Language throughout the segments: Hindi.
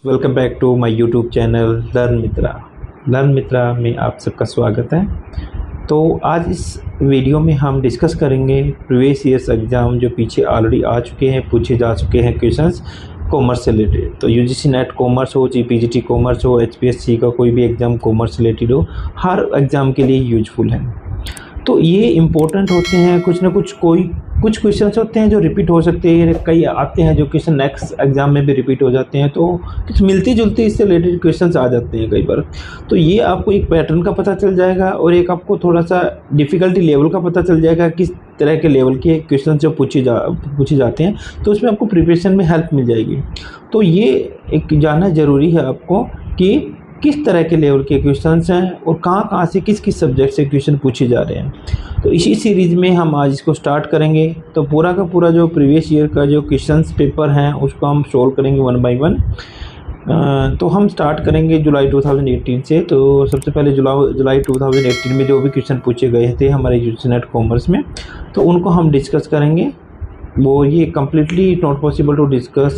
Welcome back to my YouTube channel learn Mitra में आप सबका स्वागत है। तो आज इस वीडियो में हम डिस्कस करेंगे प्रीवियस ईयर्स एग्ज़ाम जो पीछे ऑलरेडी आ चुके हैं, पूछे जा चुके हैं क्वेश्चंस कॉमर्स से रिलेटेड। तो यूजीसी नेट कॉमर्स हो, जीपीजीटी कॉमर्स हो, एचपीएससी का कोई भी एग्ज़ाम कॉमर्स रिलेटेड हो, हर एग्ज़ाम के लिए यूजफुल है। तो ये इम्पोर्टेंट होते हैं, कुछ ना कुछ क्वेश्चंस होते हैं जो रिपीट हो सकते हैं, कई आते हैं जो क्वेश्चन नेक्स्ट एग्जाम में भी रिपीट हो जाते हैं, तो कुछ मिलती जुलती इससे रिलेटेड क्वेश्चंस आ जाते हैं कई बार। तो ये आपको एक पैटर्न का पता चल जाएगा और एक आपको थोड़ा सा डिफ़िकल्टी लेवल का पता चल जाएगा किस तरह के लेवल के क्वेश्चन जो पूछे जाते हैं, तो उसमें आपको प्रिपरेशन में हेल्प मिल जाएगी। तो ये एक जानना ज़रूरी है आपको कि किस तरह के लेवल के क्वेश्चंस हैं और कहाँ से किस सब्जेक्ट से क्वेश्चन पूछे जा रहे हैं। तो इसी सीरीज़ में हम आज इसको स्टार्ट करेंगे। तो पूरा का पूरा जो प्रीवियस ईयर का जो क्वेश्चंस पेपर हैं उसको हम सोल्व करेंगे वन बाय वन। तो हम स्टार्ट करेंगे जुलाई 2018 से। तो सबसे पहले जुलाई 2018 में जो भी क्वेश्चन पूछे गए थे हमारे यूजीसी नेट कॉमर्स में, तो उनको हम डिस्कस करेंगे। वो ये completely not possible to discuss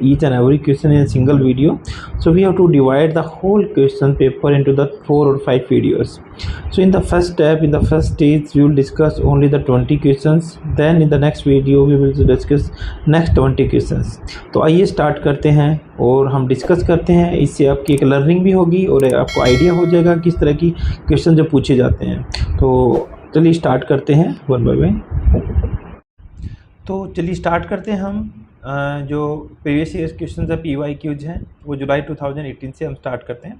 each and every question in a single video, so we have to divide the whole question paper into the 4 or 5 videos. So in the first step, in the first stage, we will discuss only the 20 questions, then in the next video we will discuss next 20 questions. तो आइए स्टार्ट करते हैं और हम डिस्कस करते हैं। इससे आपकी एक लर्निंग भी होगी और आपको आइडिया हो जाएगा किस तरह की क्वेश्चन जो पूछे जाते हैं। तो चलिए स्टार्ट करते हैं वन बाय वन। तो चलिए स्टार्ट करते हैं हम जो प्रीवियस ईयर क्वेश्चन है PYQs हैं वो जुलाई 2018 से हम स्टार्ट करते हैं।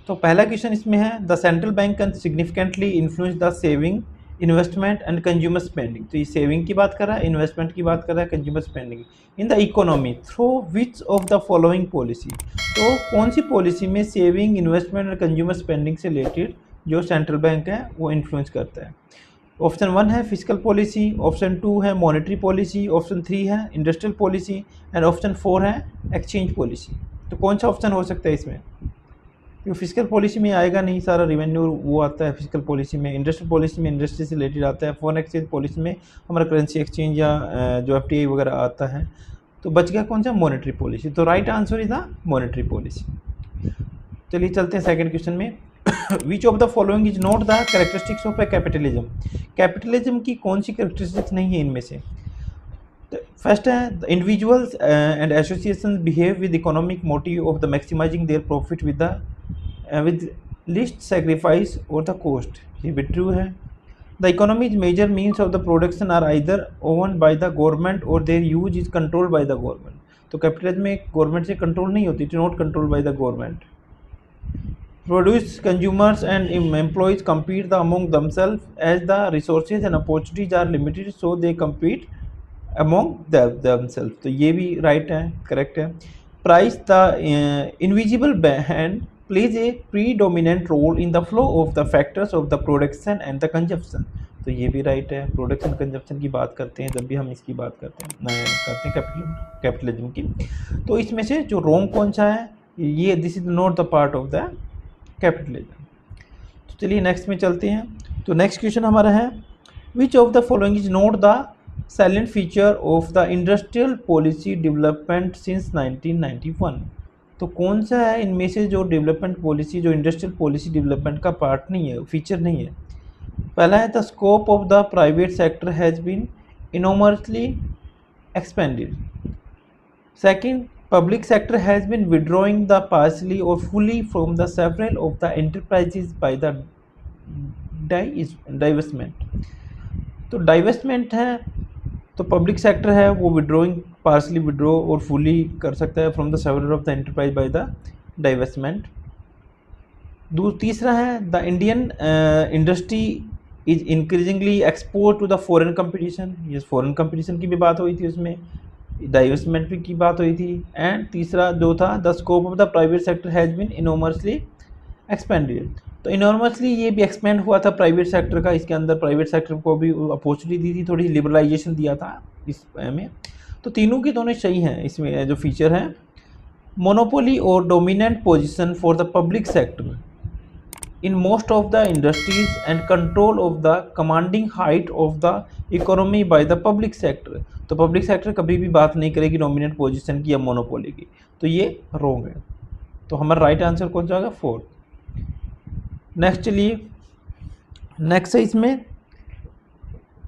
तो पहला क्वेश्चन इसमें है, the central bank can significantly influence the saving, investment and consumer spending. तो ये सेविंग की बात कर रहा है, इन्वेस्टमेंट की बात कर रहा है, consumer spending in the economy through which of the following policy. तो कौन सी पॉलिसी में सेविंग, इन्वेस्टमेंट और कंज्यूमर स्पेंडिंग से रिलेटेड जो सेंट्रल बैंक है वो इन्फ्लुएंस करता है। ऑप्शन 1 है फिजिकल पॉलिसी, ऑप्शन 2 है मॉनेटरी पॉलिसी, ऑप्शन 3 है इंडस्ट्रियल पॉलिसी एंड ऑप्शन 4 है एक्सचेंज पॉलिसी। तो कौन सा ऑप्शन हो सकता है इसमें? क्योंकि फिजिकल पॉलिसी में आएगा नहीं, सारा रेवेन्यू वो आता है फिजिकल पॉलिसी में, इंडस्ट्रियल पॉलिसी में इंडस्ट्री से रिलेटेड आता है, फॉरेन एक्सचेंज पॉलिसी में हमारा करेंसी एक्सचेंज या जो FTA वगैरह आता है। तो बच गया कौन सा? Monetary policy. तो right answer is the monetary policy. चलिए चलते हैं सेकेंड क्वेश्चन में। Which of the following is not the characteristics of a capitalism? Capitalism की कौन सी कैरेक्टरिस्टिक्स नहीं है इनमें से? फर्स्ट है, the individuals and associations behave with economic motive of the maximising their profit with least sacrifice और द कॉस्ट। ये भी ट्रू है। The economy's major means of the production are either owned by the government और their use is controlled by the government. तो कैपिटलिज्म में गवर्नमेंट से कंट्रोल नहीं होती, not controlled by the government. Produce consumers and employees compete among themselves as the resources and opportunities are limited, so they compete among themselves। तो ये भी राइट है, करेक्ट है। Price, the invisible hand plays a predominant role in the flow of the factors of the production and the consumption। तो ये भी राइट है। प्रोडक्शन कंजप्शन की बात करते हैं जब भी हम इसकी बात करते हैं कैपिटलिज्म की। तो इसमें से जो रॉन्ग कौन सा है, ये this is not the part of the capitalism. तो चलिए नेक्स्ट में चलते हैं। तो नेक्स्ट क्वेश्चन हमारा है, which of the following is not the salient feature of the industrial policy development since 1991। तो कौन सा है इनमें से जो डेवलपमेंट पॉलिसी, जो इंडस्ट्रियल पॉलिसी डेवलपमेंट का पार्ट नहीं है, फीचर नहीं है? पहला है, the scope of the private sector has been enormously expanded. Second, public sector has been withdrawing the partially or fully from the several of the enterprises by the divestment। तो divestment है तो पब्लिक सेक्टर है वो विड्रॉइंग, पार्सली विड्रॉ और फुली कर सकता है from the several of the enterprise by the divestment. तीसरा है, the Indian industry is increasingly export to the foreign competition. ये फॉरेन कंपटीशन की भी बात हुई थी, उसमें डाइवेस्टमेंट की बात हुई थी। एंड तीसरा जो था, the scope of the private sector has been enormously expanded. तो इनॉर्मसली ये भी एक्सपेंड हुआ था प्राइवेट सेक्टर का, इसके अंदर प्राइवेट सेक्टर को भी अपॉर्चुनिटी दी थी, थोड़ी लिबरलाइजेशन दिया था इस में। तो तीनों की दोनों सही हैं। इसमें जो फीचर है, मोनोपोली और dominant position for the public sector in most of the industries and control of the commanding height of the economy by the public sector। तो पब्लिक सेक्टर कभी भी बात नहीं करेगी डोमिनेंट पोजीशन की या मोनोपोली की, तो ये रॉन्ग है। तो हमारा राइट आंसर कौन सा होगा? 4। नेक्स्ट चलिए, नेक्स्ट है इसमें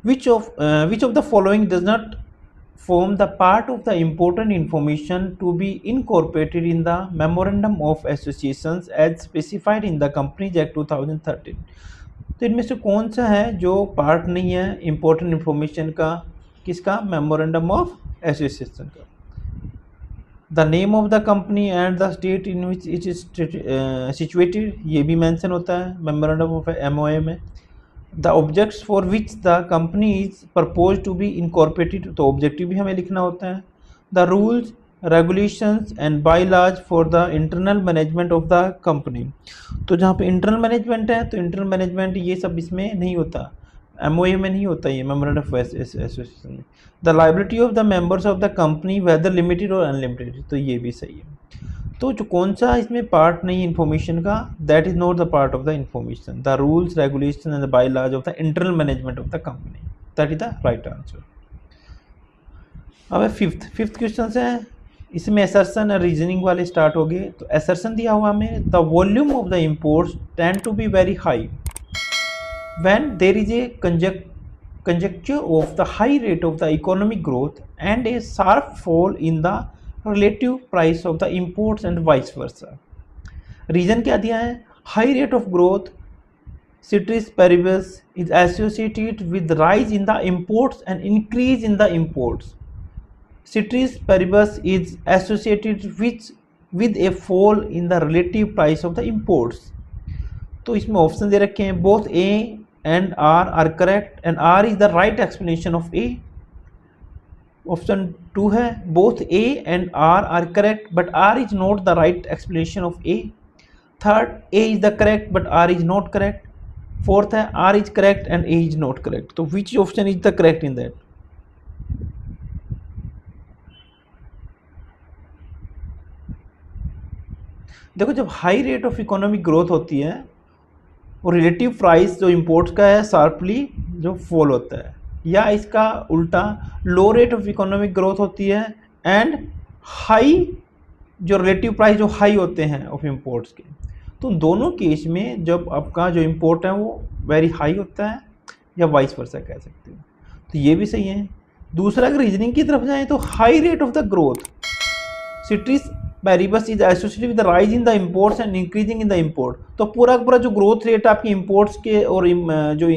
which of the following does not form the part of the important information to be incorporated in the memorandum of associations as specified in the Companies Act 2013। तो इनमें से कौन सा है जो पार्ट नहीं है इंपॉर्टेंट इंफॉर्मेशन का? किसका? मेमोरेंडम ऑफ एसोसिएशन का। The name of the company and the state in which it is situated, ये भी मेंशन होता है मेमोरेंडम ऑफ एमओए में। The objects for which the company is propose to be incorporated, तो ऑब्जेक्टिव भी हमें लिखना होता है। The rules regulations and bylaws for the internal management of the company, तो जहाँ पे इंटरनल मैनेजमेंट है तो इंटरनल मैनेजमेंट ये सब इसमें नहीं होता, एमओए में नहीं होता ये मेमोरेंडम ऑफ एसोसिएशन में। The liability of the members of the company weather limited और अनलिमिटेड, तो ये भी सही है। तो जो कौन सा इसमें पार्ट नहीं इन्फॉर्मेशन का? That is not the part of the information. The rules regulation and the bylaws of the internal management of the company, that is the right answer. अब फिफ्थ क्वेश्चन है, इसमें असर्शन और रीजनिंग वाले स्टार्ट हो गए। तो असर्शन दिया हुआ हमें, the volume of the imports tend to be very high when there is a conjuncture of the high rate of the economic growth and a sharp fall in the relative price of the imports and vice versa। Reason क्या दिया है? High rate of growth ceteris paribus is associated with rise in the imports and increase in the imports। ceteris paribus is associated with a fall in the relative price of the imports। तो इसमें ऑप्शन दे रखे हैं, both A and R R correct and R is the right explanation of A. Option 2 है, both A and R correct but R is not the right explanation of A. Third, A is the correct but R is not correct. Fourth है, R is correct and A is not correct. तो which option is the correct in that? देखो, जब high rate of economic growth होती है और रिलेटिव प्राइस जो इंपोर्ट्स का है शार्पली जो फॉल होता है, या इसका उल्टा लो रेट ऑफ इकोनॉमिक ग्रोथ होती है एंड हाई जो रिलेटिव प्राइस जो हाई होते हैं ऑफ इंपोर्ट्स के, तो दोनों केस में जब आपका जो इंपोर्ट है वो वेरी हाई होता है या वाइस वर्सा कह सकते हो, तो ये भी सही है। दूसरा, अगर रीजनिंग की तरफ जाएं तो high rate of the growth cities paribus is associated with the rise in the imports and increasing in the import. तो पूरा पूरा जो ग्रोथ रेट आपकी इंपोर्ट्स के और जो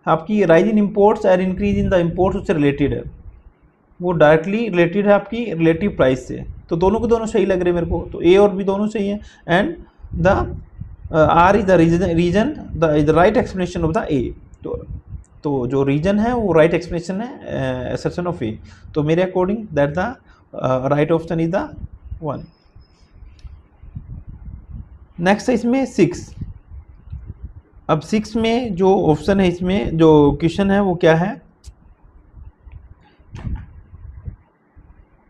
आपकी राइज इन इंपोर्ट्स और इंक्रीज इन द इंपोर्ट्स उससे रिलेटेड है, वो डायरेक्टली रिलेटेड है आपकी रिलेटिव प्राइस से। तो दोनों के दोनों सही लग रहे हैं मेरे को, तो ए और बी दोनों सही है and the R is the reason the right explanation of the A. तो जो रीजन है वो राइट एक्सप्लेनेशन है असर्शन ऑफ ए। तो मेरे according that the right option is the 1। Next है इसमें 6। अब 6 में जो ऑप्शन है, इसमें जो क्वेश्चन है वो क्या है?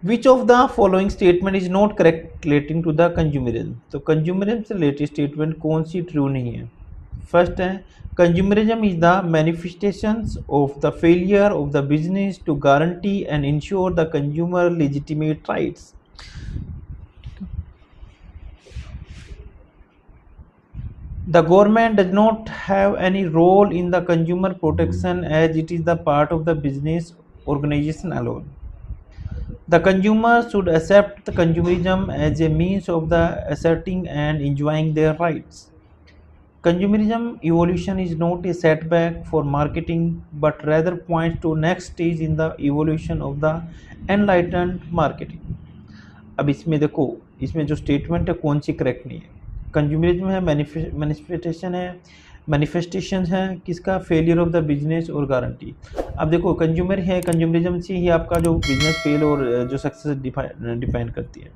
Which of the following statement is not correct relating to the consumerism. तो कंज्यूमरिज्म से रिलेटेड स्टेटमेंट कौन सी ट्रू नहीं है? फर्स्ट है, consumerism is the manifestations of the failure of the business to guarantee and ensure the consumer legitimate rights. The government does not have any role in the consumer protection as it is the part of the business organization alone. The consumer should accept the consumerism as a means of the asserting and enjoying their rights. Consumerism evolution is not a setback for marketing but rather points to next stage in the evolution of the enlightened marketing। अब इसमें देखो, इसमें जो स्टेटमेंट है कौन सी करेक्ट नहीं है? कंज्यूमरिज्म है, मैनिफेस्टेशन है किसका? फेलियर ऑफ द बिजनेस और गारंटी। अब देखो, कंज्यूमर है, कंज्यूमरिज्म से ही आपका जो बिजनेस फेल और जो सक्सेस डिफाइन करती है।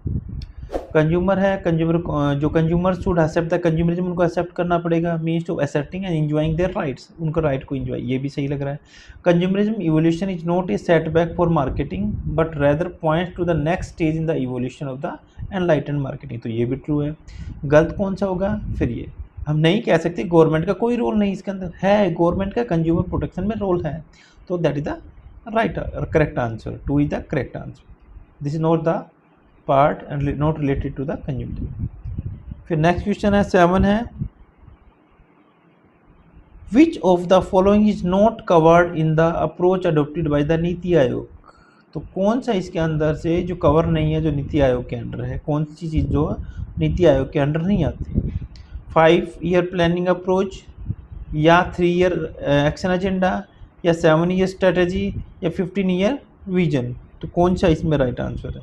कंज्यूमर है, जो consumer should accept the consumerism, उनको एक्सेप्ट करना पड़ेगा, means to accepting and enjoying their rights, उनको राइट को एंजॉय, ये भी सही लग रहा है। Consumerism evolution is not a setback for marketing but rather points to the next stage in the evolution of the enlightened marketing, तो ये भी ट्रू है। गलत कौन सा होगा फिर? ये हम नहीं कह सकते गवर्नमेंट का कोई रोल नहीं इसके अंदर है, गवर्नमेंट का कंज्यूमर प्रोटेक्शन में रोल है। तो that is the right correct answer, 2 is the correct answer. This is not the part and not related to the consumer. फिर नेक्स्ट क्वेश्चन है 7 है, which of the following is not covered in the approach adopted by the NITI Aayog. तो कौन सा इसके अंदर से जो कवर नहीं है जो नीति आयोग के अंडर है, कौन सी चीज़ जो नीति आयोग के अंडर नहीं आती। 5 ईयर प्लानिंग अप्रोच, या 3 ईयर एक्शन एजेंडा, या 7 ईयर स्ट्रेटेजी, या 15 ईयर विजन। तो कौन सा इसमें राइट आंसर है।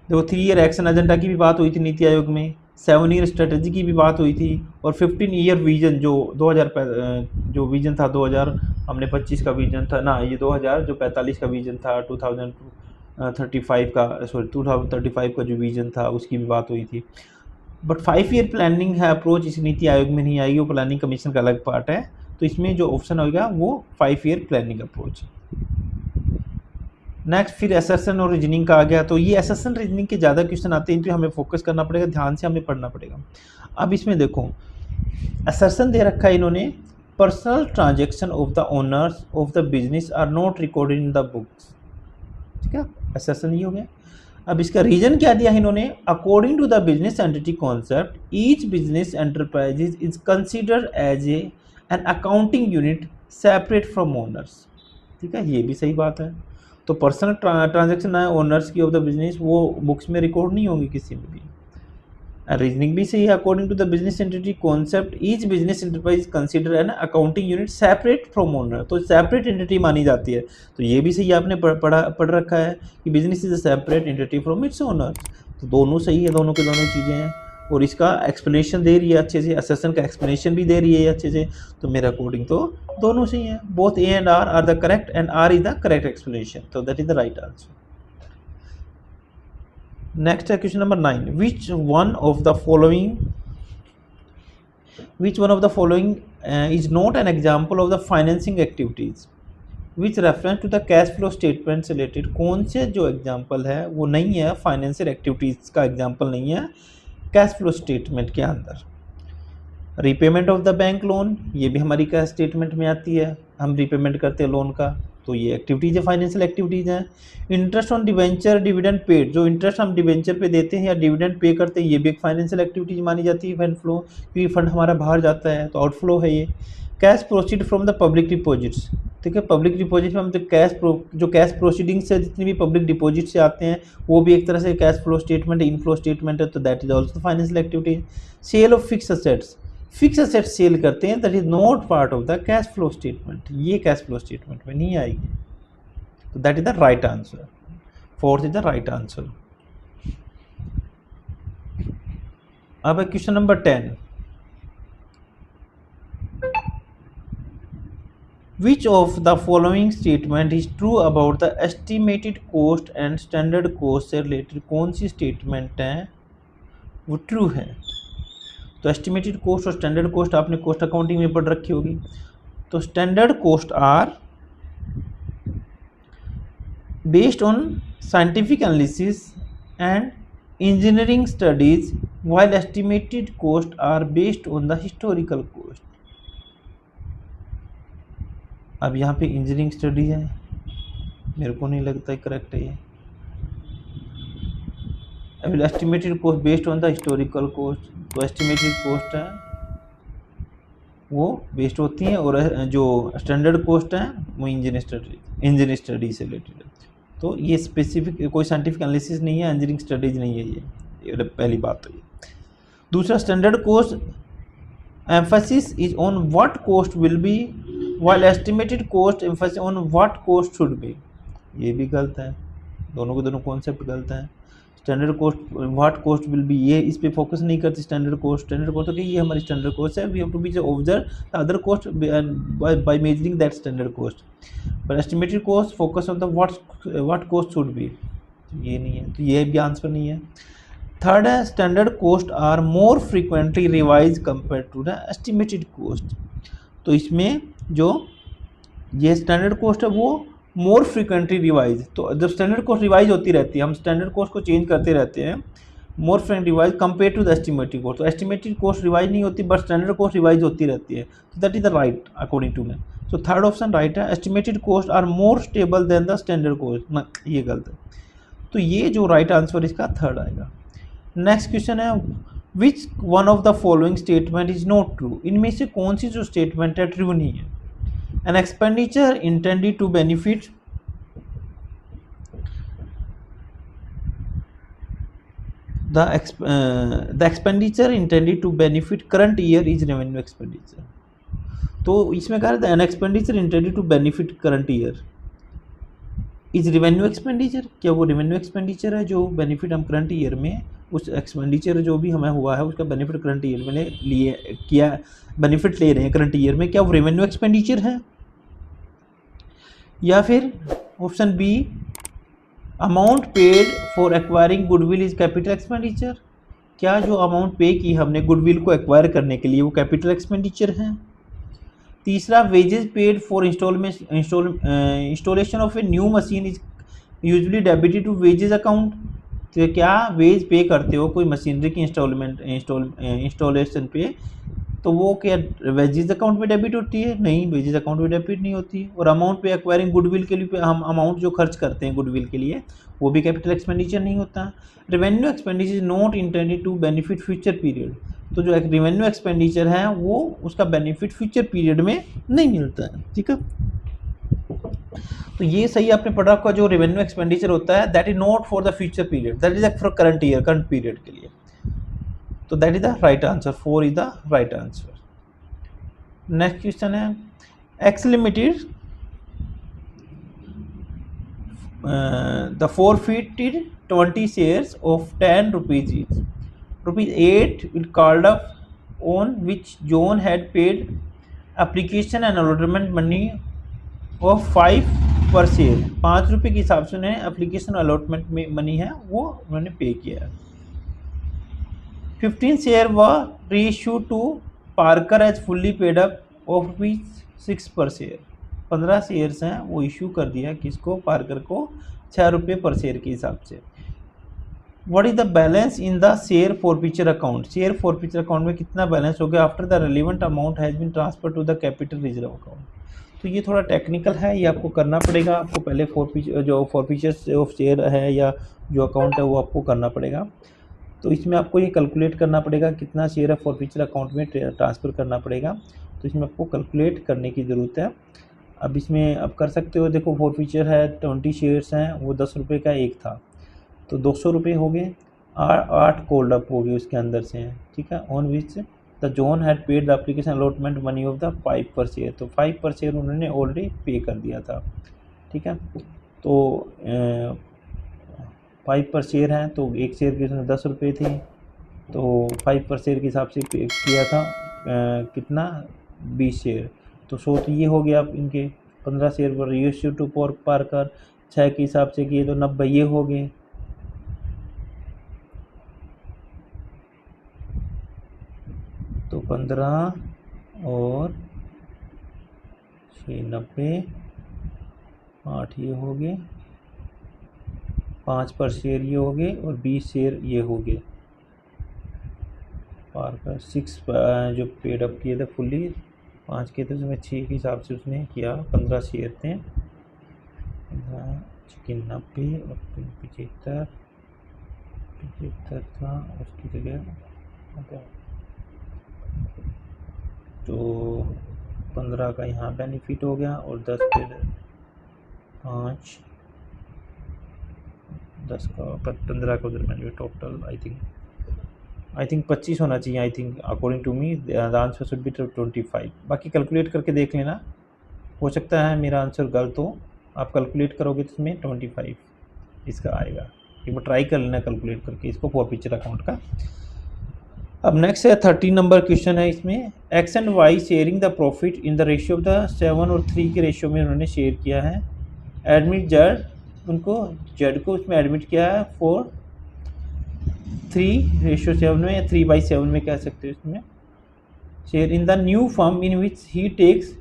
देखो 3 ईयर एक्शन एजेंडा की भी बात हुई थी नीति आयोग में, 7 ईयर स्ट्रेटेजी की भी बात हुई थी, और 15 ईयर विजन जो 2000 जो विजन था 2000 हमने 25 का विजन था ना, ये 2000 जो 45 का विजन था 2035 का 2035 का जो विजन था उसकी भी बात हुई थी। बट 5 ईयर प्लानिंग है अप्रोच इस नीति आयोग में नहीं आएगी, वो प्लानिंग कमीशन का अलग पार्ट है। तो इसमें जो ऑप्शन होगा वो 5 ईयर प्लानिंग अप्रोच। नेक्स्ट फिर असर्शन और रीजनिंग का आ गया। तो ये असर्शन रीजनिंग के ज़्यादा क्वेश्चन आते हैं, तो हमें फोकस करना पड़ेगा, ध्यान से हमें पढ़ना पड़ेगा। अब इसमें देखो असर्शन दे रखा है इन्होंने, personal transaction of the owners of the business are not recorded in the books. ठीक है, असर्शन ये हो गया। अब इसका रीजन क्या दिया है इन्होंने, according to the business entity concept each business enterprises is considered as an accounting unit separate from owners. ठीक है, ये भी सही बात है। तो पर्सनल ट्रांजैक्शन है ओनर्स की ऑफ द बिजनेस, वो बुक्स में रिकॉर्ड नहीं होंगी किसी में भी। रीजनिंग भी सही है, according to the business entity concept each business enterprise consider है ना accounting unit separate from owner, तो सेपरेट एंटिटी मानी जाती है। तो ये भी सही आपने पढ़ रखा है कि business is a separate entity from its owner. तो दोनों सही है, दोनों के दोनों चीज़ें हैं। और इसका एक्सप्लेनेशन दे रही है अच्छे से, असेसन का एक्सप्लेनेशन भी दे रही है अच्छे से। तो मेरे अकॉर्डिंग तो दोनों सही हैं, both A and R the correct and R is the correct explanation. तो that is the right answer. Next है question number 9, which one of the following is not an example of the financing activities which reference to the cash flow statement से रिलेटेड। कौन से जो एग्जाम्पल है वो नहीं है, फाइनेंशियल एक्टिविटीज़ का एग्जाम्पल नहीं है कैश फ्लो स्टेटमेंट के अंदर। Repayment of the bank loan, ये भी हमारी कैश स्टेटमेंट में आती है, हम रीपेमेंट करते हैं लोन का, तो ये एक्टिविटीज़ है, फाइनेंशियल एक्टिविटीज़ हैं। Interest on debenture dividend paid, जो इंटरेस्ट हम डिवेंचर पे देते हैं या डिविडेंड पे करते हैं, ये भी एक फाइनेंशियल एक्टिविटीज मानी जाती है फंड फ्लो, क्योंकि फंड हमारा बाहर जाता है तो आउटफ्लो है ये। Cash proceed from the public deposits, ठीक है, पब्लिक डिपॉजिट में हम जो कैश प्रोसीडिंग से जितनी भी पब्लिक डिपॉजिट से आते हैं वो भी एक तरह से cash flow statement, inflow statement है, तो that is also financial activities. Sale of fix assets, fix asset sale करते हैं, that is not part of the cash flow statement, ये कैश फ्लो स्टेटमेंट में नहीं आएगी। तो that is the right answer, 4th is the right answer. अब है question number 10, which of the following statement is true about the estimated cost and standard cost से रिलेटेड कौन सी स्टेटमेंट है वो ट्रू है। तो एस्टिमेटेड कोस्ट और स्टैंडर्ड कोस्ट आपने कोस्ट अकाउंटिंग में पढ़ रखी होगी। तो standard cost are based on scientific analysis and engineering studies while estimated cost are based on the historical cost। अब यहाँ पे इंजीनियरिंग स्टडी है, मेरे को नहीं लगता करेक्ट है ये। अब estimated cost based on the historical cost, तो एस्टिमेटेड कोस्ट है वो बेस्ड होती हैं, और जो स्टैंडर्ड कोस्ट है वो इंजीनियरिंग स्टडी से रिलेटेड है। तो ये स्पेसिफिक कोई साइंटिफिक एनालिसिस नहीं है, इंजीनियरिंग स्टडीज नहीं है ये पहली बात तो ये। दूसरा, standard cost emphasis is on what cost will be while estimated cost emphasis on what cost should be, ये भी गलत है, दोनों के दोनों कॉन्सेप्ट गलत हैं। Standard cost what cost will be, ये इस पे फोकस नहीं करती स्टैंडर्ड कोस्ट तो कि ये हमारी स्टैंडर्ड कोस्ट है, we have to be observe the other cost by measuring that standard cost, but estimated cost focus on the what cost should be, ये नहीं है, तो ये भी आंसर नहीं है। थर्ड है, standard cost are more frequently revise compare to the estimated cost. तो इसमें जो ये स्टैंडर्ड कोस्ट है वो मोर फ्रीक्वेंटली रिवाइज, तो जब स्टैंडर्ड कोस्ट रिवाइज होती रहती है, हम स्टैंडर्ड कोस्ट को चेंज करते रहते हैं, more frank revise compare to the estimated cost. तो एस्टिमेटेड कॉस्ट रिवाइज नहीं होती बट स्टैंडर्ड कॉस्ट रिवाइज होती रहती है। तो that is the right according to me. So third option right है, estimated cost are more stable than the standard cost. ना, ये गलत है। तो ये जो राइट आंसर इसका थर्ड आएगा। नेक्स्ट क्वेश्चन है, which one of the following statement is not true. इनमें से कौन सी जो स्टेटमेंट है ट्रू नहीं है। An expenditure intended to benefit the expenditure intended to benefit current year is revenue expenditure। तो इसमें कहा था an expenditure intended to benefit current year is revenue expenditure. क्या वो रेवेन्यू एक्सपेंडिचर है जो बेनिफिट हम करंट ईयर में, उस एक्सपेंडिचर जो भी हमें हुआ है उसका बेनिफिट करंट ईयर में लिए किया, बेनिफिट ले रहे हैं करंट ईयर में, क्या वो रेवेन्यू एक्सपेंडिचर है। या फिर option B, amount paid for acquiring goodwill is capital expenditure. क्या जो अमाउंट पे की हमने गुडविल को एक्वायर करने के लिए वो कैपिटल एक्सपेंडिचर है। तीसरा, wages paid for installation of a new machine is usually debited to wages account. तो क्या वेज पे करते हो कोई मशीनरी की इंस्टॉलेशन पे, तो वो क्या वेजेस अकाउंट में डेबिट होती है? नहीं, वेजेस अकाउंट में डेबिट नहीं होती। और अमाउंट पे एक्वायरिंग गुडविल के लिए हम अमाउंट जो खर्च करते हैं गुडविल के लिए वो भी कैपिटल एक्सपेंडिचर नहीं होता। Revenue expenditure is not intended to benefit future period. तो जो रेवेन्यू एक्सपेंडिचर है वो उसका बेनिफिट फ्यूचर पीरियड में नहीं मिलता है। ठीक है, तो ये सही आपने पढ़ा होगा, जो रेवेन्यू एक्सपेंडिचर होता है that is not for the future period, that is for current year, current period के लिए। तो that is the right answer, 4 is the right answer. Next question है, X limited the forfeited 20 shares of 10 rupees each. ₹8 will called up on which John had paid application and allotment money of 5 per share। 5 रुपये के हिसाब से उन्हें एप्लीकेशन अलॉटमेंट में मनी है वो उन्होंने पे किया है। 15 share were reissue to Parker as fully paid up of ₹6 per share. 15 shares हैं वो इशू कर दिया किसको? पार्कर को, 6 रुपये पर शेयर के हिसाब से। What is the balance in the share forfeiture account. Share forfeiture account में कितना बैलेंस हो गया after the relevant amount has been transfer to the capital reserve account. तो ये थोड़ा टेक्निकल है, ये आपको करना पड़ेगा। आपको पहले फॉरफीचर ऑफ शेयर है या जो अकाउंट है वो आपको करना पड़ेगा। तो इसमें आपको ये कैलकुलेट करना पड़ेगा कितना शेयर है फॉरफीचर अकाउंट में ट्रांसफ़र करना पड़ेगा। तो इसमें आपको कैलकुलेट करने की ज़रूरत है। अब इसमें आप कर सकते हो, देखो फॉरफीचर है 20 शेयर्स हैं, वो 10 रुपये का एक था, तो 200 रुपये हो गए, 8 कोल्ड अप हो गए उसके अंदर से हैं। ठीक है, on which the John had paid the application allotment money of the 5 पर शेयर। तो 5 पर शेयर उन्होंने ऑलरेडी पे कर दिया था। ठीक है, तो 5 पर शेयर हैं तो एक शेयर की उसने 10 रुपये थी, तो 5 पर शेयर के हिसाब से पे किया था कितना? 20 शेयर। तो 100 तो ये हो गया इनके। 15 शेयर पर रीइश्यू टू पार्कर 6 के हिसाब से किए तो 90 ये हो गए। तो 15 और 6 90, 8 ये हो गए, 5 पर शेयर ये हो गए और 20 शेयर ये हो गए। पार्कर 6 जो पेड अप किए थे फुल्ली, 5 के थे उसमें 6 के हिसाब से उसने किया, 15 शेयर थे, 90 और 75 था उसकी जगह। तो 15 का यहाँ बेनिफिट हो गया और 10 पे 5 10 का 15 का उधर बेनिफिट, टोटल आई थिंक 25 होना चाहिए। I think according to me the answer should be 25। बाकी कैलकुलेट करके देख लेना, हो सकता है मेरा आंसर गलत हो। आप कैलकुलेट करोगे तो इसमें 25 इसका आएगा। एक बार ट्राई कर लेना कैलकुलेट करके इसको फॉरफीचर अकाउंट का। अब नेक्स्ट है 13 नंबर क्वेश्चन है। इसमें X and Y sharing the profit in the ratio of the 7 और 3 के रेशियो में उन्होंने शेयर किया है। एडमिट जेड, उनको जेड को उसमें एडमिट किया है 4:3 में या 3/7 में कह सकते हो इसमें। Share in the new firm in which he takes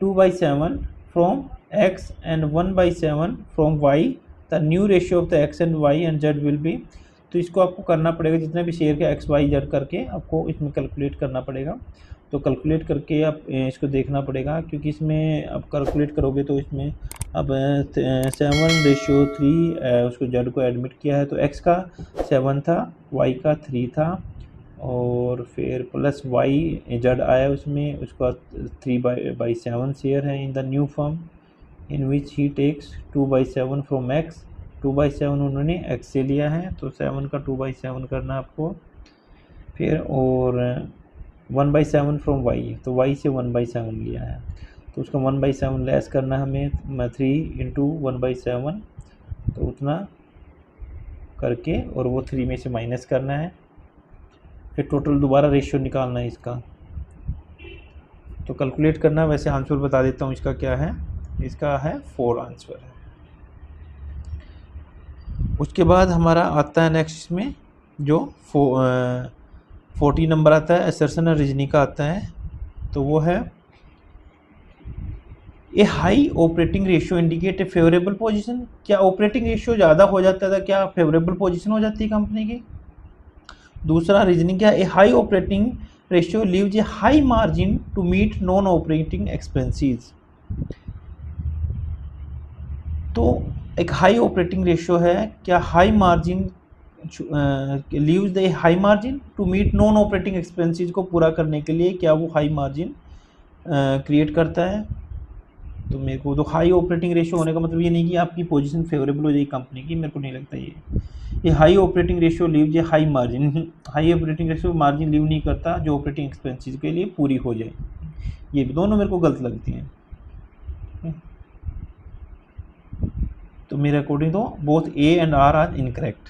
2/7 from X and 1/7 from Y, the new ratio of the X and Y and Z will be. तो इसको आपको करना पड़ेगा, जितने भी शेयर के XYZ करके आपको इसमें कैलकुलेट करना पड़ेगा। तो कैलकुलेट करके आप इसको देखना पड़ेगा, क्योंकि इसमें आप कैलकुलेट करोगे तो इसमें अब 7:3 उसको जेड को एडमिट किया है, तो एक्स का 7 था, वाई का 3 था, और फिर प्लस वाई जेड आया उसमें, उसका 3/7 शेयर है in the new firm in which he takes 2/7 from X. 2/7 उन्होंने एक्स से लिया है, तो 7 का 2/7 करना आपको। फिर और 1/7 फ्रॉम वाई, तो वाई से 1/7 लिया है, तो उसका 1/7 लेस करना हमें 3 इंटू 1/7, तो उतना करके और वो 3 में से माइनस करना है। फिर टोटल दोबारा रेशियो निकालना है इसका, तो कैलकुलेट करना। वैसे आंसर बता देता हूँ इसका क्या है, इसका है 4 आंसर है। उसके बाद हमारा आता है नेक्स्ट में जो 40 नंबर आता है, असर्शन और रीजनिंग का आता है, तो वो है a high operating ratio indicate a favourable position. क्या ऑपरेटिंग रेशियो ज़्यादा हो जाता था, क्या फेवरेबल पोजीशन हो जाती है कंपनी की। दूसरा रीजनिंग क्या, a high operating ratio leaves a high margin to meet non operating expenses. तो एक हाई ऑपरेटिंग रेशियो है, क्या high margin leaves the high margin to meet non operating expenses को पूरा करने के लिए क्या वो हाई मार्जिन क्रिएट करता है। तो मेरे को तो हाई ऑपरेटिंग रेशियो होने का मतलब ये नहीं कि आपकी पोजीशन फेवरेबल हो जाएगी कंपनी की, मेरे को नहीं लगता ये हाई ऑपरेटिंग रेशियो लीव जो high margin, high operating ratio margin leave नहीं करता जो ऑपरेटिंग एक्सपेंसेस के लिए पूरी हो जाए। ये दोनों मेरे को गलत लगती हैं। तो मेरे अकॉर्डिंग तो both A and R incorrect.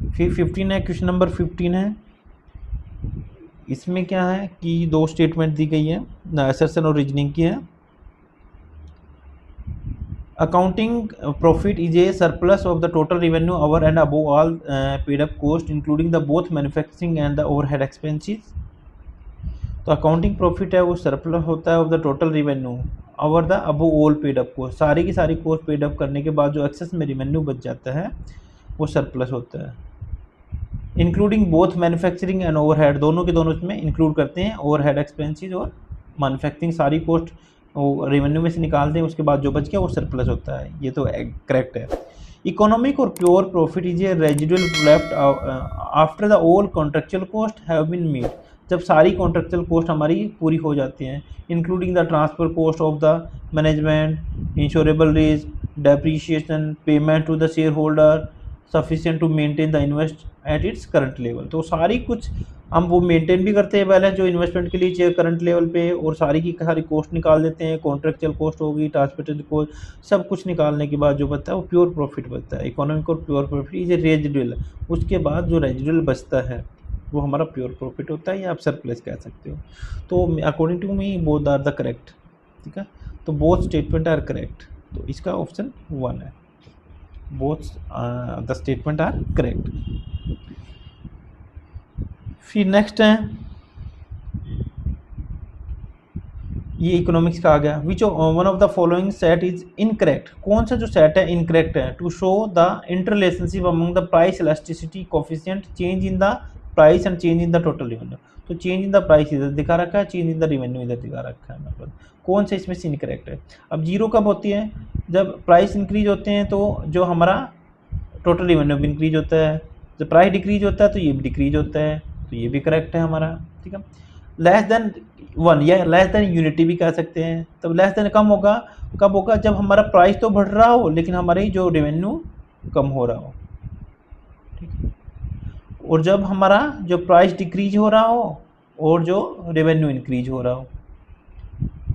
फिर 15 है, क्वेश्चन नंबर 15 है। इसमें क्या है कि दो स्टेटमेंट दी गई है, असर्शन और रीजनिंग की है। Accounting profit is A surplus of the total revenue over and above all paid up cost including the both manufacturing and the overhead expenses. तो अकाउंटिंग प्रॉफिट है वो सरप्लस होता है of the total revenue over the above all paid up cost. सारी की सारी कॉस्ट पेड अप करने के बाद जो एक्सेस में रेवेन्यू बच जाता है वो सरप्लस होता है, including both manufacturing and overhead, दोनों के दोनों इसमें इंक्लूड करते हैं, ओवरहेड एक्सपेंसेस और मैन्युफैक्चरिंग सारी कॉस्ट रेवेन्यू में से निकालते हैं, उसके बाद जो बच गया वो सरप्लस होता है। ये तो करेक्ट है। इकोनॉमिक और pure profit is a residual left after the all contractual cost have been meet. जब सारी कॉन्ट्रेक्चुअल कॉस्ट हमारी पूरी हो जाती हैं, including the transfer cost of the management, insurable risk, depreciation, payment to the share holder sufficient to maintain the invest at its current level. तो सारी कुछ हम वो मेंटेन भी करते हैं बैलेंस जो इन्वेस्टमेंट के लिए चाहिए करंट लेवल पे, और सारी की सारी कॉस्ट निकाल देते हैं, कॉन्ट्रेक्चुअल कॉस्ट होगी, ट्रांसपोर्टेशन कॉस्ट, सब कुछ निकालने के बाद जो बचता है वो प्योर प्रॉफिट बचता है। इकोनॉमिक और pure profit is a residual, उसके बाद जो रेजिडुअल बचता है वो हमारा प्योर प्रॉफिट होता है, या आप सरप्लस कह सकते हो। तो according to me both are the correct. ठीक है, तो बोथ स्टेटमेंट आर करेक्ट, तो इसका ऑप्शन 1 है, both the statement are correct. फिर नेक्स्ट है, ये इकोनॉमिक्स का आ गया। Which one of the following set is incorrect. कौन सा जो सेट है इनकरेक्ट है। To show the interrelationship among the price elasticity coefficient, change in the price and change in the total revenue. तो चेंज इन द प्राइस इधर दिखा रखा है, चेंज इन द रेवेन्यू इधर दिखा रखा है, मतलब कौन सा इसमें से इनकरेक्ट है। अब जीरो कब होती है, जब प्राइस इंक्रीज होते हैं तो जो हमारा टोटल रेवेन्यू भी इंक्रीज होता है, जब प्राइस डिक्रीज होता है तो ये भी डिक्रीज होता है, तो ये भी करेक्ट है हमारा। ठीक है, लेस देन 1 या लेस देन यूनिटी भी कह सकते हैं। तब लेस देन कम होगा, कब होगा, जब हमारा प्राइस तो बढ़ रहा हो लेकिन हमारी जो रेवेन्यू कम हो रहा हो। ठीक है, और जब हमारा जो प्राइस डिक्रीज हो रहा हो और जो रेवेन्यू इंक्रीज हो रहा हो,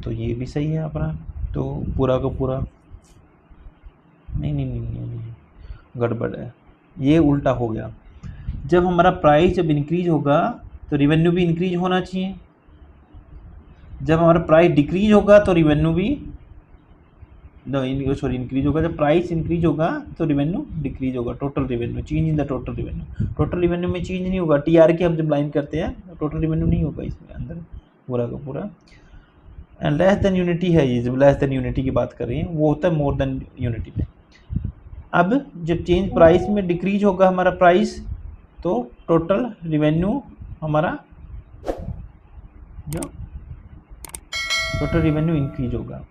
तो ये भी सही है अपना। तो पूरा का पूरा नहीं, गड़बड़ है, ये उल्टा हो गया। जब हमारा प्राइस जब इंक्रीज होगा तो रेवेन्यू भी इंक्रीज होना चाहिए, जब हमारा प्राइस डिक्रीज होगा तो रेवेन्यू भी इंक्रीज होगा, जब प्राइस इंक्रीज होगा तो रेवेन्यू डिक्रीज होगा। Total revenue, change in the total revenue, total revenue में चेंज नहीं होगा। टीआर के हम जब लाइन करते हैं टोटल रेवेन्यू नहीं होगा इसमें अंदर पूरा का पूरा। एंड लेस देन यूनिटी है, ये जब लेस देन यूनिटी की बात कर रही हैं वो होता है मोर देन यूनिटी में। अब जब चेंज प्राइस में डिक्रीज होगा हमारा प्राइस, तो टोटल रिवेन्यू हमारा जो टोटल रिवेन्यू इंक्रीज होगा।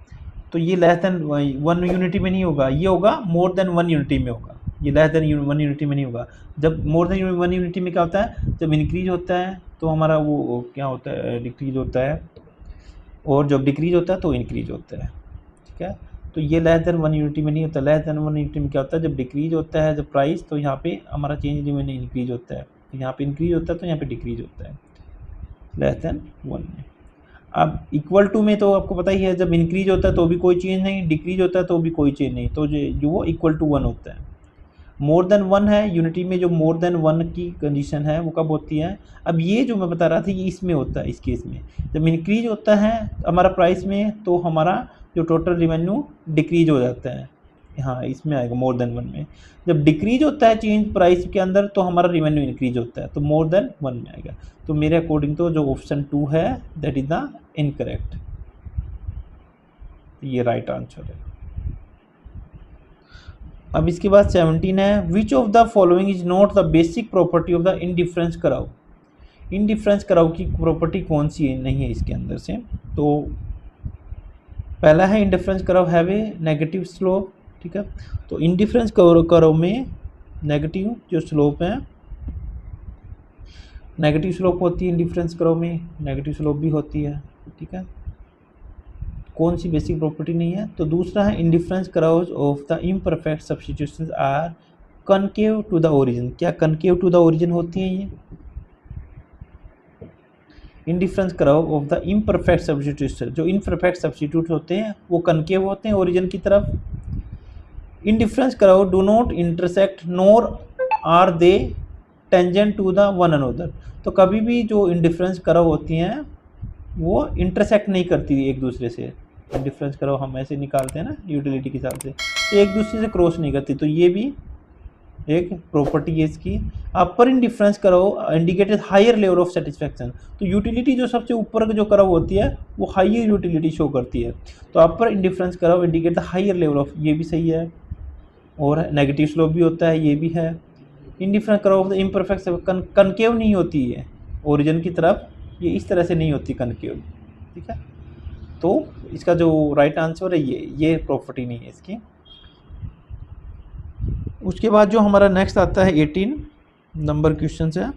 तो ये लेस देन 1 यूनिटी में नहीं होगा, ये होगा मोर देन 1 यूनिटी में होगा। ये लेस देन 1 यूनिटी में नहीं होगा। जब मोर देन 1 यूनिटी में क्या होता है, जब इंक्रीज होता है तो हमारा वो क्या होता है, डिक्रीज होता है, और जब डिक्रीज होता है तो इंक्रीज होता है। ठीक है, तो ये लेस देन 1 यूनिटी में नहीं होता। लेस देन 1 यूनिटी में क्या होता है, जब डिक्रीज होता है जब प्राइस, तो यहाँ पे हमारा चेंज रिवेन्यू इंक्रीज होता है। तो यहाँ पे इंक्रीज होता है तो यहाँ पे डिक्रीज होता है लेस देन 1 में। अब इक्वल टू में तो आपको पता ही है, जब इंक्रीज होता है तो भी कोई चेंज नहीं, डिक्रीज होता है तो भी कोई चेंज नहीं, तो जो वो इक्वल टू 1 होता है। मोर देन 1 है यूनिटी में, जो मोर देन 1 की कंडीशन है वो कब होती है, अब ये जो मैं बता रहा था ये इसमें होता है। इस केस में जब इंक्रीज होता है हमारा प्राइस में, तो हमारा जो टोटल रिवेन्यू डिक्रीज हो जाता है। हाँ, इसमें आएगा मोर देन 1 में। जब डिक्रीज होता है चेंज प्राइस के अंदर, तो हमारा रिवेन्यू इंक्रीज होता है, तो मोर देन 1 में आएगा। तो मेरे अकॉर्डिंग तो जो ऑप्शन 2 है दैट इज द इनकरेक्ट, ये राइट आंसर है। अब इसके बाद 17 है, which of the following is not the basic property of the indifference curve. Indifference curve की प्रॉपर्टी कौन सी है, नहीं है इसके अंदर से। तो पहला है indifference curve have a negative slope. ठीक है, तो इंडिफरेंस कर्व में नेगेटिव जो स्लोप है, नेगेटिव स्लोप होती है इंडिफरेंस कर्व में, नेगेटिव स्लोप भी होती है। ठीक है, कौन सी बेसिक प्रॉपर्टी नहीं है। तो दूसरा है indifference curves of the imperfect substitutions are concave to the origin. क्या कनकेव टू द ओरिजिन होती है ये indifference curve of the imperfect substitution. जो इम्परफेक्ट सब्स्टिट्यूट होते हैं वो कनकेव होते हैं ओरिजिन की तरफ। Indifference curve do not intersect nor are they tangent to the one another. तो कभी भी जो इंडिफरेंस कर्व होती हैं वो इंटरसेक्ट नहीं करती एक दूसरे से। इंडिफरेंस कर्व हम ऐसे निकालते हैं ना यूटिलिटी के हिसाब से, तो एक दूसरे से क्रॉस नहीं करती। तो ये भी एक प्रॉपर्टी है इसकी। Upper indifference curve indicated higher level of satisfaction. तो यूटिलिटी जो सबसे ऊपर जो कर्व होती है वो हायर यूटिलिटी शो करती है। तो upper indifference curve indicate the higher level of, ये भी सही है। और नेगेटिव स्लोप भी होता है, ये भी है। Indifference curve of the imperfect concave नहीं होती है ओरिजिन की तरफ, ये इस तरह से नहीं होती कनकेव। ठीक है, तो इसका जो राइट आंसर है ये प्रॉपर्टी नहीं है इसकी। उसके बाद जो हमारा नेक्स्ट आता है 18 नंबर क्वेश्चन है।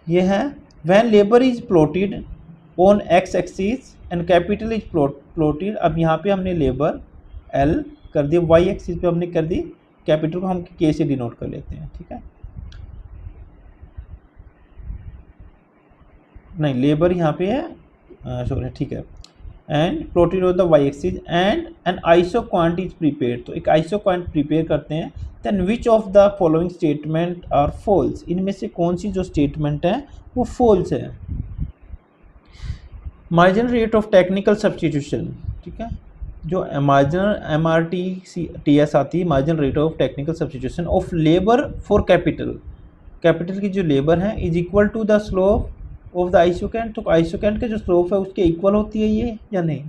ये है when labour is plotted on x axis and capital is plotted. अब यहाँ पे हमने लेबर एल कर दिया, वाई एक्सिस पे हमने कर दी, कैपिटल को हम के से डिनोट कर लेते हैं। ठीक है, नहीं लेबर यहाँ पे है, सॉरी ठीक है। And plotted on the Y axis and an isoquant is prepare. तो एक आइसो क्वांट प्रिपेयर करते हैं। Then which of the following statement are false. इनमें से कौन सी जो स्टेटमेंट है वो फॉल्स है। Marginal rate of technical substitution. ठीक है, जो मार्जिनल MRTS आती है, marginal rate of technical substitution of labour for capital. Capital की जो लेबर है is equal to the slope of the isoquant. तो आइसोकेंट का जो स्लोप है उसके इक्वल होती है ये या नहीं,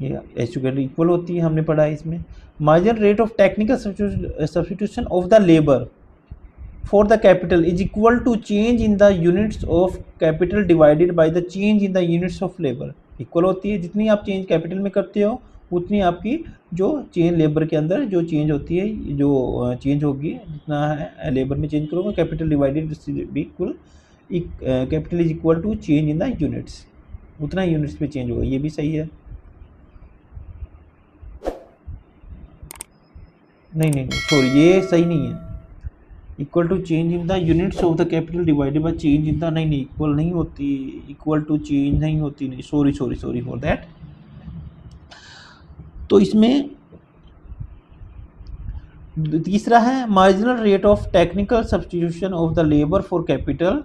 ये आइसोकेंट इक्वल होती है, हमने पढ़ा है इसमें। Marginal rate of technical substitution of the labour for the capital is equal to change in the units of capital divided by the change in the units of labor। Equal होती है, जितनी आप चेंज कैपिटल में करते हो उतनी आपकी जो चेंज लेबर के अंदर जो चेंज होती है, जो चेंज होगी, जितना है लेबर में चेंज करोगे capital divided equal, capital is equal to change in the units, उतना यूनिट्स पे चेंज होगा। ये भी सही है। नहीं सॉरी, ये सही नहीं है। Equal to change in the units of the capital divided by change in the, नहीं इक्वल नहीं होती, इक्वल टू चेंज नहीं होती, नहीं सॉरी फॉर दैट। तो इसमें तीसरा है marginal rate of technical substitution of the labour for capital.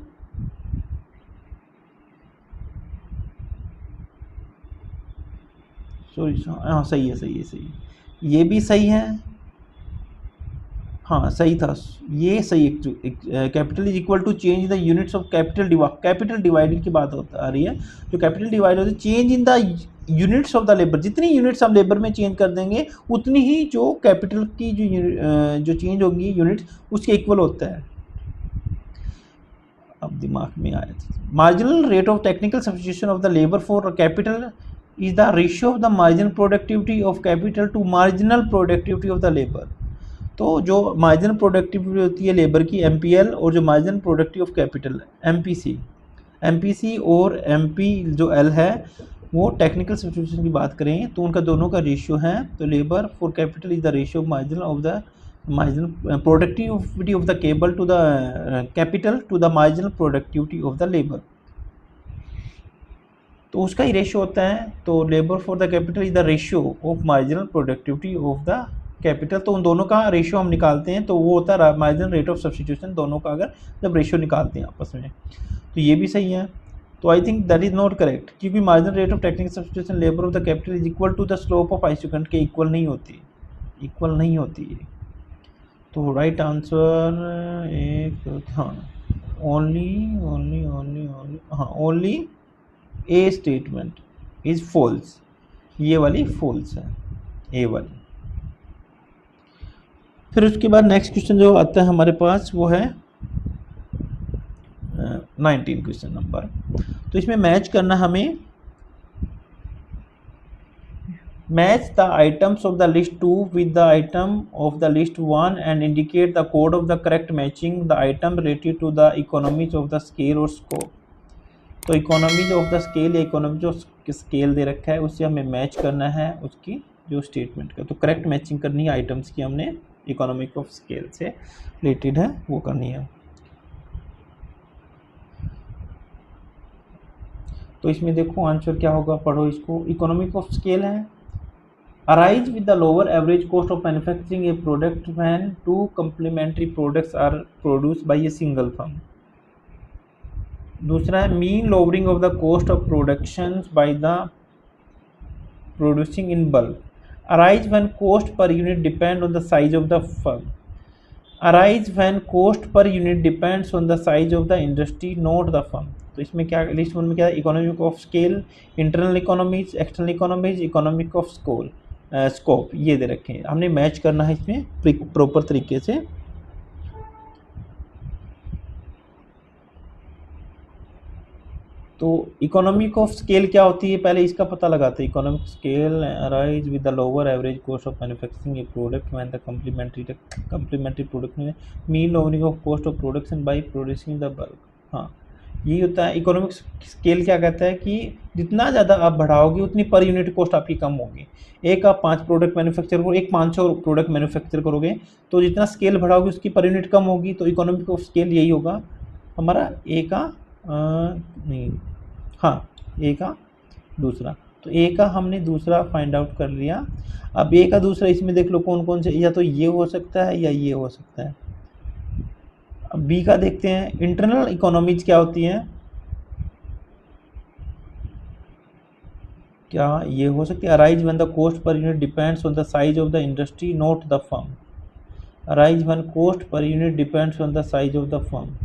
Sorry, हाँ सही है, ये भी सही है। हाँ सही था, ये सही। Capital is equal to change in the units of capital divided की बात आ रही है। जो कैपिटल डिवाइड होती है change in the units of the labour, जितनी यूनिट्स हम लेबर में चेंज कर देंगे उतनी ही जो कैपिटल की जो चेंज होगी यूनिट्स उसके इक्वल होता है। अब दिमाग में आया, marginal rate of technical substitution of the labour for capital is the ratio of the marginal productivity of capital to marginal productivity of the labour. तो जो मार्जिनल प्रोडक्टिविटी होती है लेबर की MPL, और जो marginal productivity of capital MPC और MP जो L है वो टेक्निकल सब्स्टिट्यूशन की बात करें तो उनका दोनों का रेशियो है। तो labour for capital is the ratio of marginal productivity of the cable to the capital to the marginal productivity of the labour, तो उसका ही रेशियो होता है। तो labour for the capital is the ratio of marginal productivity of the capital, तो उन दोनों का रेशियो हम निकालते हैं तो वो होता है मार्जिनल रेट ऑफ सब्स्टिट्यूशन, दोनों का अगर जब रेशियो निकालते हैं आपस में। तो ये भी सही है। तो I think that is not correct, क्योंकि marginal rate of technical substitution labour of the capital is equal to the slope of isoquant के इक्वल नहीं होती है। तो राइट आंसर एक, हाँ only A statement is false, ये वाली फॉल्स है, ए वाली। फिर उसके बाद नेक्स्ट क्वेश्चन जो आता है हमारे पास वो है 19 क्वेश्चन नंबर। तो इसमें मैच करना हमें, match the items of the list 2 with the item of the list 1 and indicate the code of the correct matching the item related to the economies of the scale और स्कोप। तो इकोनॉमीज ऑफ द स्केल या इकोनॉमीज ऑफ स्केल दे रखा है, उससे हमें मैच करना है उसकी जो स्टेटमेंट का। तो करेक्ट मैचिंग करनी है आइटम्स की, हमने इकोनॉमिक ऑफ स्केल से रिलेटेड है वो करनी है। तो इसमें देखो आंसर क्या होगा, पढ़ो इसको। इकोनॉमिक ऑफ स्केल है, arise with the lower average cost of manufacturing a product when 2 complementary products are produced by a single firm. दूसरा है mean lowering of the cost of production by the producing in bulk. Arise when cost per unit depend on the size of the firm. Arise when cost per unit depends on the size of the industry, not the firm. तो इसमें क्या लिस्ट वन में क्या है, economic of scale, internal economies, external economies, economic of scope ये दे रखे हैं। हमने मैच करना है इसमें प्रॉपर तरीके से। तो इकोनॉमिक ऑफ स्केल क्या होती है, पहले इसका पता लगाते हैं। Economic scale arise with the lower average cost of manufacturing a product when the complementary product में mean lowering of cost of production by producing the bulk. हाँ ये होता है इकोनॉमिक स्केल। क्या कहता है कि जितना ज़्यादा आप बढ़ाओगे उतनी पर यूनिट कॉस्ट आपकी कम होगी। एक आप 5 प्रोडक्ट मैन्युफैक्चर करो, एक 500 प्रोडक्ट मैन्युफैक्चर करोगे तो जितना स्केल बढ़ाओगे उसकी पर यूनिट कम होगी। तो इकोनॉमिक ऑफ स्केल यही होगा हमारा ए का ए का दूसरा। तो ए का हमने दूसरा फाइंड आउट कर लिया। अब ए का दूसरा इसमें देख लो कौन कौन से, या तो ये हो सकता है या ये हो सकता है। अब बी का देखते हैं, इंटरनल इकोनॉमीज क्या होती है, क्या ये हो सकती है arise when the cost per unit depends on the size of the industry not the firm. Arise when cost per unit depends on the size of the firm.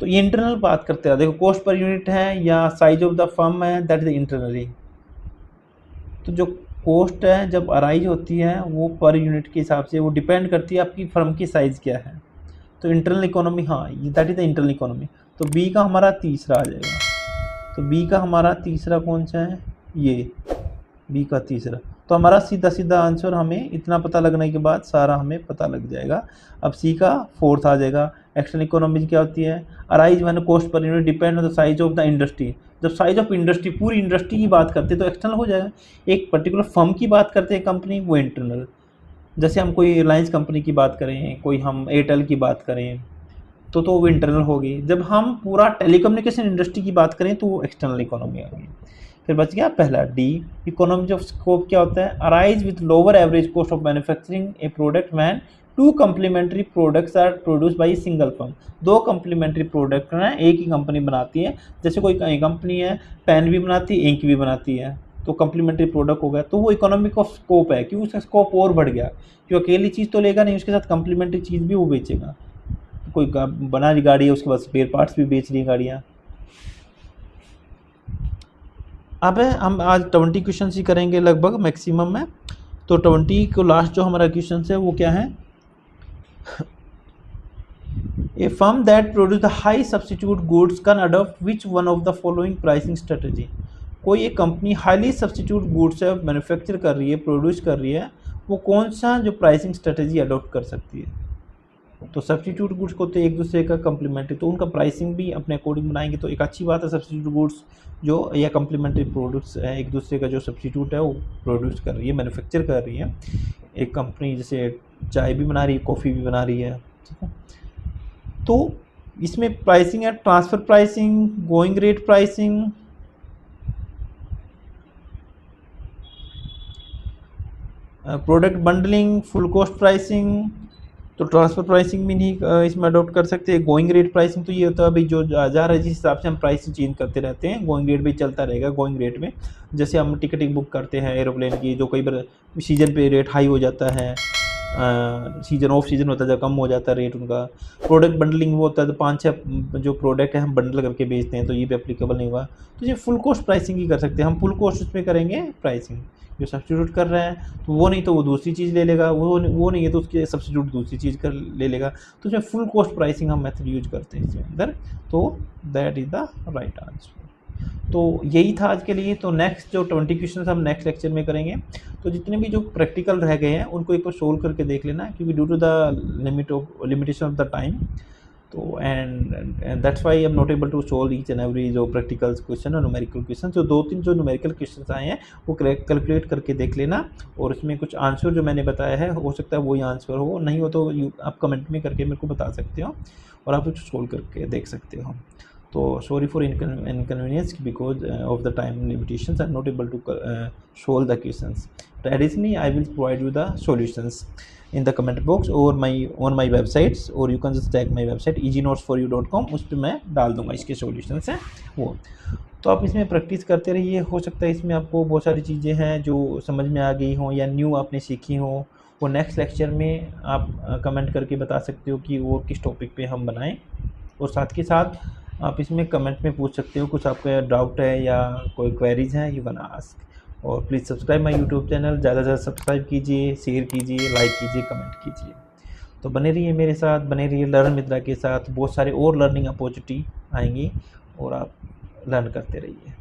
तो ये इंटरनल बात करते हैं, देखो कॉस्ट पर यूनिट है या साइज ऑफ द फर्म है, दैट इज इंटरनली। तो जो कॉस्ट है जब अराइज होती है वो पर यूनिट के हिसाब से वो डिपेंड करती है आपकी फर्म की साइज़ क्या है। तो इंटरनल इकोनॉमी, हाँ that is the internal economy. तो बी का हमारा तीसरा आ जाएगा। तो बी का हमारा तीसरा कौन सा है, ये बी का तीसरा। तो हमारा सीधा आंसर हमें इतना पता लगने के बाद सारा हमें पता लग जाएगा। अब सी का फोर्थ आ जाएगा, एक्सटर्नल इकोनॉमी क्या होती है, arise when cost per unit depend on the size of the industry. जब साइज ऑफ इंडस्ट्री पूरी इंडस्ट्री की बात करते हैं तो एक्सटर्नल हो जाएगा। एक पर्टिकुलर फर्म की बात करते हैं कंपनी, वो इंटरनल। जैसे हम कोई रिलायंस कंपनी की बात करें, कोई हम एयरटेल की बात करें तो वो इंटरनल होगी। जब हम पूरा टेलीकम्युनिकेशन इंडस्ट्री की बात करें तो वो एक्सटर्नल इकोनॉमी आ गई। फिर बच गया पहला डी, इकोनॉमी ऑफ स्कोप क्या होता है, arise with lower average cost of manufacturing a product when 2 complementary products are produce by single firm. 2 complementary product हैं एक ही कंपनी बनाती है। जैसे कोई कंपनी है पेन भी बनाती है, इंक भी बनाती है, तो कम्प्लीमेंट्री प्रोडक्ट हो गया, तो वो इकोनॉमिक ऑफ स्कोप है, क्योंकि उसका स्कोप और बढ़ गया, क्योंकि अकेली चीज़ तो लेगा नहीं, उसके साथ कम्प्लीमेंट्री चीज़ भी वो बेचेगा। कोई बना रही गाड़ी है, उसके बाद स्पेयर पार्ट्स भी बेच रही है गाड़ियाँ। अब हम आज 20 क्वेश्चन ही करेंगे लगभग मैक्सिमम में। तो 20 को लास्ट जो हमारा क्वेश्चन है वो क्या है, a firm that produce the high substitute goods can adopt which one of the following pricing strategy. कोई एक कंपनी हाईली सब्स्टिट्यूट गुड्स है, मैन्युफैक्चर कर रही है, प्रोड्यूस कर रही है, वो कौन सा जो प्राइसिंग स्ट्रेटजी अडॉप्ट कर सकती है। तो सब्स्टिट्यूट गुड्स को तो एक दूसरे का कम्प्लीमेंट्री, तो उनका प्राइसिंग भी अपने अकॉर्डिंग बनाएंगे, तो एक अच्छी बात है। सब्स्टिट्यूट गुड्स जो या कम्प्लीमेंट्री प्रोडक्ट्स है, एक दूसरे का जो सब्स्टिट्यूट है वो प्रोड्यूस कर रही है, मैन्युफैक्चर कर रही है। एक कंपनी जैसे चाय भी बना रही है, कॉफ़ी भी बना रही है, ठीक है। तो इसमें प्राइसिंग है transfer pricing, going rate pricing, product bundling, full cost pricing. तो ट्रांसफ़र प्राइसिंग भी नहीं इसमें अडॉप्ट कर सकते। गोइंग रेट प्राइसिंग तो ये होता है भाई जो जा रहा है जिस हिसाब से हम प्राइस चेंज करते रहते हैं, गोइंग रेट भी चलता रहेगा। गोइंग रेट में जैसे हम टिकटिंग बुक करते हैं एरोप्लेन की, जो कई बार सीजन पे रेट हाई हो जाता है, सीजन ऑफ सीजन होता है जब कम हो जाता है रेट उनका। प्रोडक्ट बंडलिंग वो होता है, तो 5-6 जो प्रोडक्ट है हम बंडल करके बेचते हैं, तो ये भी एप्लीकेबल नहीं हुआ। तो ये फुल कॉस्ट प्राइसिंग ही कर सकते हैं हम, फुल कॉस्ट उसमें करेंगे प्राइसिंग। जो सब्स्टिट्यूट कर रहे हैं तो वो नहीं तो वो दूसरी चीज़ ले लेगा, वो नहीं है तो उसके सब्स्टिट्यूट दूसरी चीज़ कर ले लेगा। तो उसमें फुल कॉस्ट प्राइसिंग हम मेथड यूज करते हैं इसके अंदर। तो that is the right answer. तो यही था आज के लिए। तो नेक्स्ट जो 20 क्वेश्चन हम नेक्स्ट लेक्चर में करेंगे। तो जितने भी जो प्रैक्टिकल रह गए हैं उनको एक बार सोल्व करके देख लेना, क्योंकि due to the limitation of the time, तो and that's why I am not able to solve each and every जो प्रैक्टिकल क्वेश्चन और न्यूमेरिकल क्वेश्चन। जो 2-3 जो न्यूमेरिकल क्वेश्चन आए हैं वो कैलकुलेट करके देख लेना, और उसमें कुछ आंसर जो मैंने बताया है हो सकता है वही आंसर हो, नहीं हो तो आप कमेंट में करके मेरे को बता सकते हो और आप उसको सोल्व करके देख सकते हो। तो sorry for inconvenience because of the time limitations, I'm not able to solve the questions. But additionally, I will provide you the solutions in the comment box or on my websites, or you can just check my website easynotes4u.com, उस पर मैं डाल दूंगा इसके सॉल्यूशंस हैं वो। तो आप इसमें प्रैक्टिस करते रहिए, हो सकता है इसमें आपको बहुत सारी चीज़ें हैं जो समझ में आ गई हों या न्यू आपने सीखी हों, वो नेक्स्ट लेक्चर में आप कमेंट करके बता सकते हो कि वो किस टॉपिक पे हम बनाएं। और साथ के साथ आप इसमें कमेंट में पूछ सकते हो कुछ आपका डाउट है या कोई क्वेरीज हैं, यू कैन आस्क। और please subscribe my YouTube channel, ज़्यादा से ज़्यादा सब्सक्राइब कीजिए, शेयर कीजिए, लाइक कीजिए, कमेंट कीजिए। तो बने रहिए मेरे साथ, बने रहिए लर्न मित्रा के साथ, बहुत सारे और लर्निंग अपॉर्चुनिटी आएंगी और आप लर्न करते रहिए।